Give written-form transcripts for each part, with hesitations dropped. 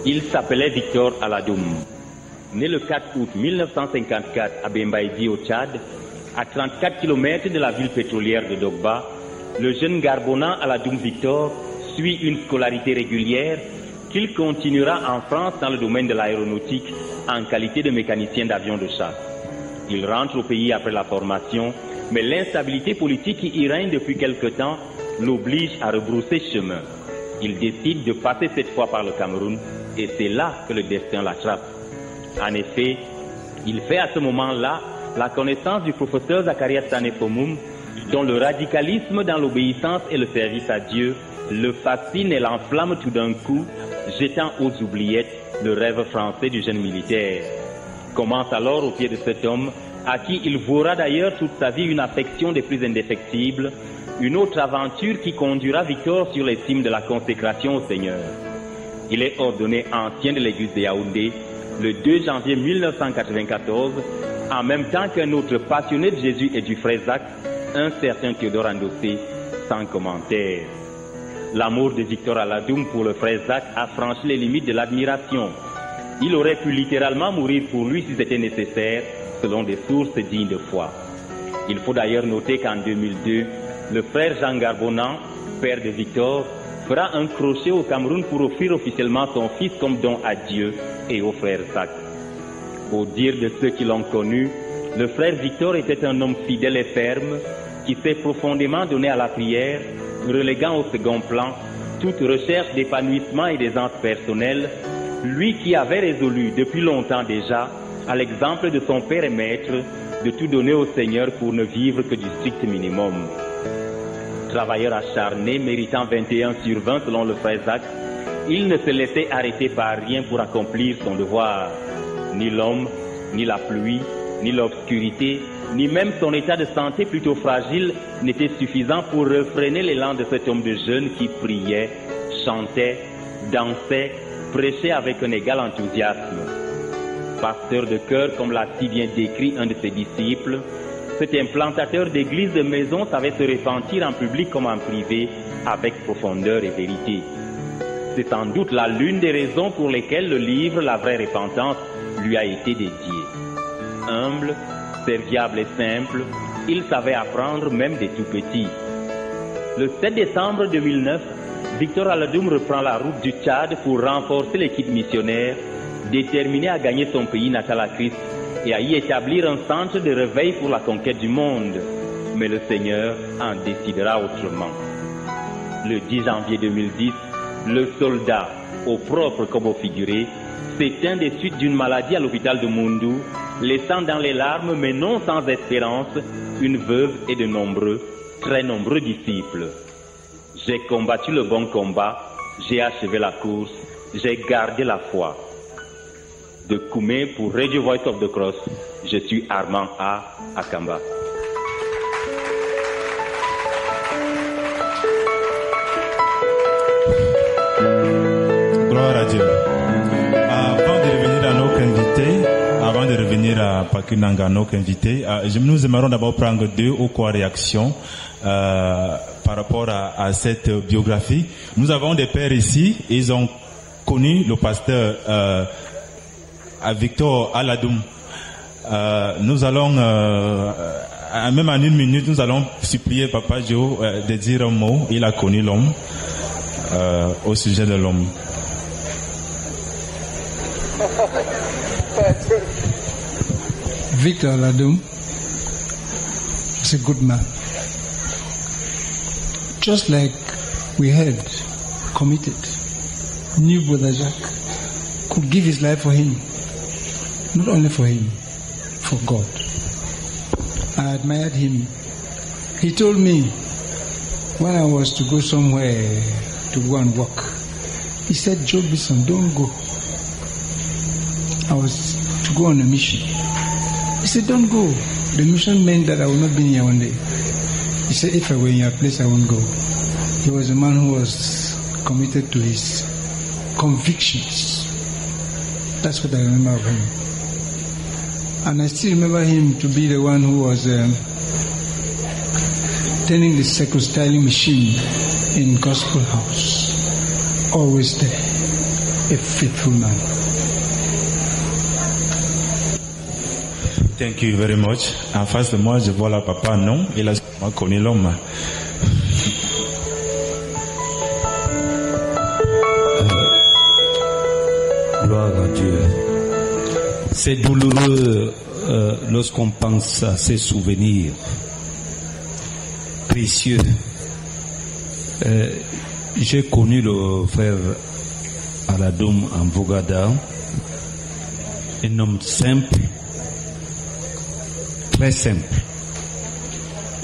Il s'appelait Victor Aladoum. Né le 4 août 1954 à Bembaïdi au Tchad, à 34 km de la ville pétrolière de Dogba, le jeune Garbonan Aladoum Victor suit une scolarité régulière qu'il continuera en France dans le domaine de l'aéronautique en qualité de mécanicien d'avion de chasse. Il rentre au pays après la formation, mais l'instabilité politique qui y règne depuis quelque temps l'oblige à rebrousser chemin. Il décide de passer cette fois par le Cameroun et c'est là que le destin l'attrape. En effet, il fait à ce moment-là la connaissance du professeur Zacharias Tanefomoum, dont le radicalisme dans l'obéissance et le service à Dieu le fascine et l'enflamme tout d'un coup, jetant aux oubliettes le rêve français du jeune militaire. Commence alors au pied de cet homme, à qui il vouera d'ailleurs toute sa vie une affection des plus indéfectibles, une autre aventure qui conduira Victor sur les cimes de la consécration au Seigneur. Il est ordonné ancien de l'église de Yaoundé le 2 janvier 1994, en même temps qu'un autre passionné de Jésus et du frère Zach, un certain Théodore Andossé, sans commentaire. L'amour de Victor Aladoum pour le frère Zach a franchi les limites de l'admiration. Il aurait pu littéralement mourir pour lui si c'était nécessaire, selon des sources dignes de foi. Il faut d'ailleurs noter qu'en 2002, le frère Jean Garbonan, père de Victor, fera un crochet au Cameroun pour offrir officiellement son fils comme don à Dieu et au frère Zach. Au dire de ceux qui l'ont connu, le frère Victor était un homme fidèle et ferme qui s'est profondément donné à la prière, reléguant au second plan toute recherche d'épanouissement et d'aisance personnelle, lui qui avait résolu depuis longtemps déjà, à l'exemple de son père et maître, de tout donner au Seigneur pour ne vivre que du strict minimum. Travailleur acharné, méritant 21 sur 20 selon le frère Zach, il ne se laissait arrêter par rien pour accomplir son devoir. Ni l'homme, ni la pluie, ni l'obscurité, ni même son état de santé plutôt fragile n'étaient suffisants pour refréner l'élan de cet homme de jeune qui priait, chantait, dansait, prêchait avec un égal enthousiasme. Pasteur de cœur, comme l'a si bien décrit un de ses disciples, cet implantateur d'église de maison savait se repentir en public comme en privé, avec profondeur et vérité. C'est sans doute là l'une des raisons pour lesquelles le livre La vraie repentance lui a été dédié. Humble, serviable et simple, il savait apprendre même des tout petits. Le 7 décembre 2009, Victor Aladoum reprend la route du Tchad pour renforcer l'équipe missionnaire, déterminé à gagner son pays natal à Christ et à y établir un centre de réveil pour la conquête du monde. Mais le Seigneur en décidera autrement. Le 10 janvier 2010, le soldat, au propre comme au figuré, s'éteint des suites d'une maladie à l'hôpital de Moundou, laissant dans les larmes, mais non sans espérance, une veuve et de nombreux, très nombreux disciples. J'ai combattu le bon combat, j'ai achevé la course, j'ai gardé la foi. De Koumé pour Radio Voice of the Cross, je suis Armand A. Akamba. Gloire à Dieu. Avant de revenir à notre invité, avant de revenir à Pakunanga, notre invité, nous aimerons d'abord prendre 2 ou 3 réactions par rapport à cette biographie. Nous avons des pères ici, ils ont connu le pasteur Victor Aladoum. Nous allons, même en 1 minute, nous allons supplier Papa Joe de dire un mot. Il a connu l'homme au sujet de l'homme. Victor Aladoum was a good man. Just like we heard, committed. Knew Brother Jacques, could give his life for him. Not only for him, for God. I admired him. He told me when I was to go somewhere to go and work, he said, Joe Bison, don't go. I was to go on a mission. He said, don't go. The mission meant that I will not be here one day. He said, if I were in your place, I won't go. He was a man who was committed to his convictions. That's what I remember of him. And I still remember him to be the one who was turning the circle styling machine in Gospel House. Always there. a faithful man. Thank you very much. En face de moi, je vois le papa, non? Il a connu l'homme. Gloire à Dieu. C'est douloureux lorsqu'on pense à ces souvenirs précieux. J'ai connu le frère Aladoum en Vogada, un homme simple, très simple.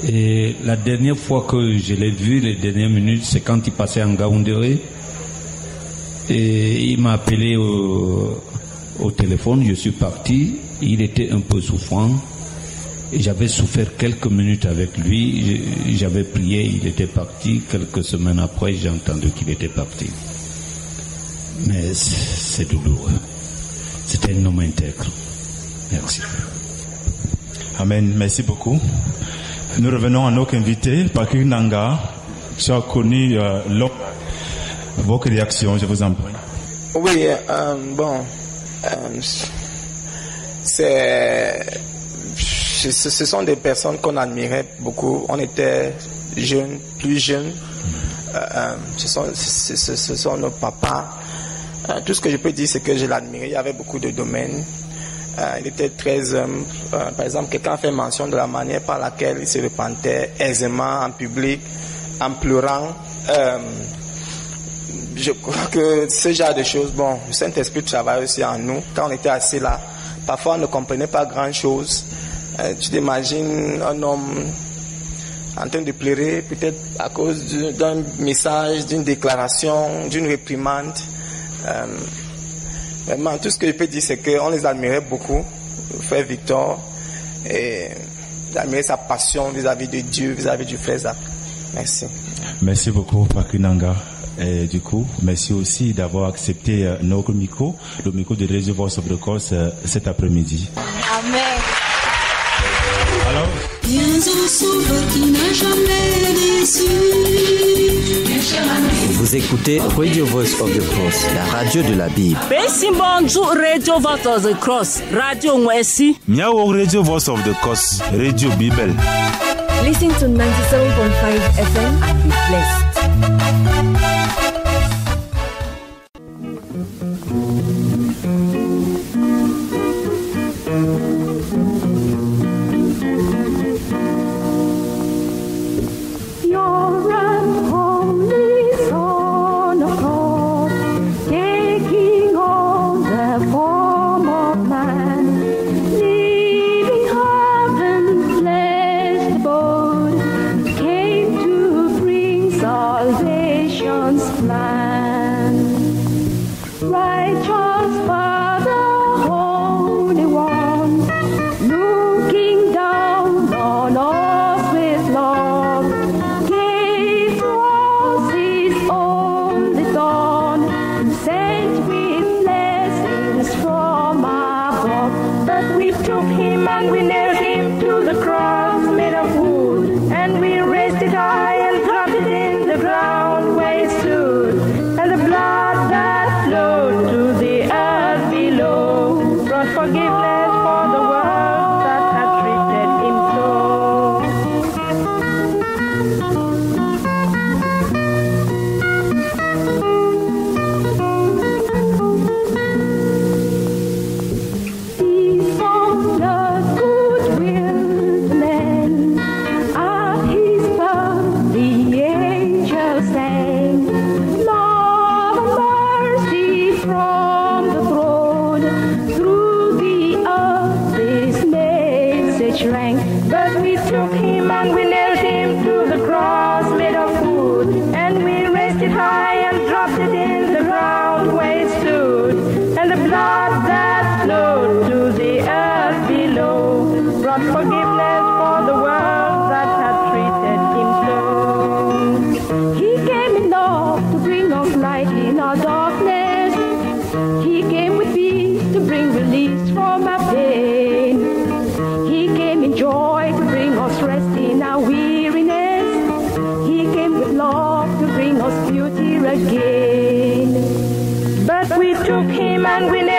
Et la dernière fois que je l'ai vu, les dernières minutes, c'est quand il passait en Gaoundéré. Et il m'a appelé au téléphone, je suis parti, il était un peu souffrant. Et j'avais souffert quelques minutes avec lui, j'avais prié, il était parti. Quelques semaines après, j'ai entendu qu'il était parti. Mais c'est douloureux. C'était un homme intègre. Merci. Amen, merci beaucoup. Nous revenons à notre invité, Patrick Nanga. Tu as connu vos réactions, je vous en prie. Oui, ce sont des personnes qu'on admirait beaucoup. On était jeunes, plus jeunes. Ce sont nos papas. Tout ce que je peux dire, c'est que je l'admirais. Il y avait beaucoup de domaines. Il était très humble. Par exemple, quelqu'un fait mention de la manière par laquelle il se repentait aisément en public, en pleurant. Je crois que ce genre de choses, le Saint-Esprit travaille aussi en nous. Quand on était assis là, parfois on ne comprenait pas grand-chose. Tu t'imagines un homme en train de pleurer, peut-être à cause d'un message, d'une déclaration, d'une réprimande. Vraiment, tout ce que je peux dire, c'est qu'on les admirait beaucoup, frère Victor, et j'admirais sa passion vis-à-vis de Dieu, vis-à-vis du frère Zach. Merci. Merci beaucoup, Pakinanga. Et du coup, merci aussi d'avoir accepté notre micro, le micro de Radio Voice of the Cross cet après-midi. Amen. Alors, vous écoutez Radio Voice of the Cross, la radio de la Bible. Radio Voice of the Cross, Radio Mwesi. Miao Radio Voice of the Cross, Radio Bible. Listen to 97.5 FM and be blessed. But we took him and we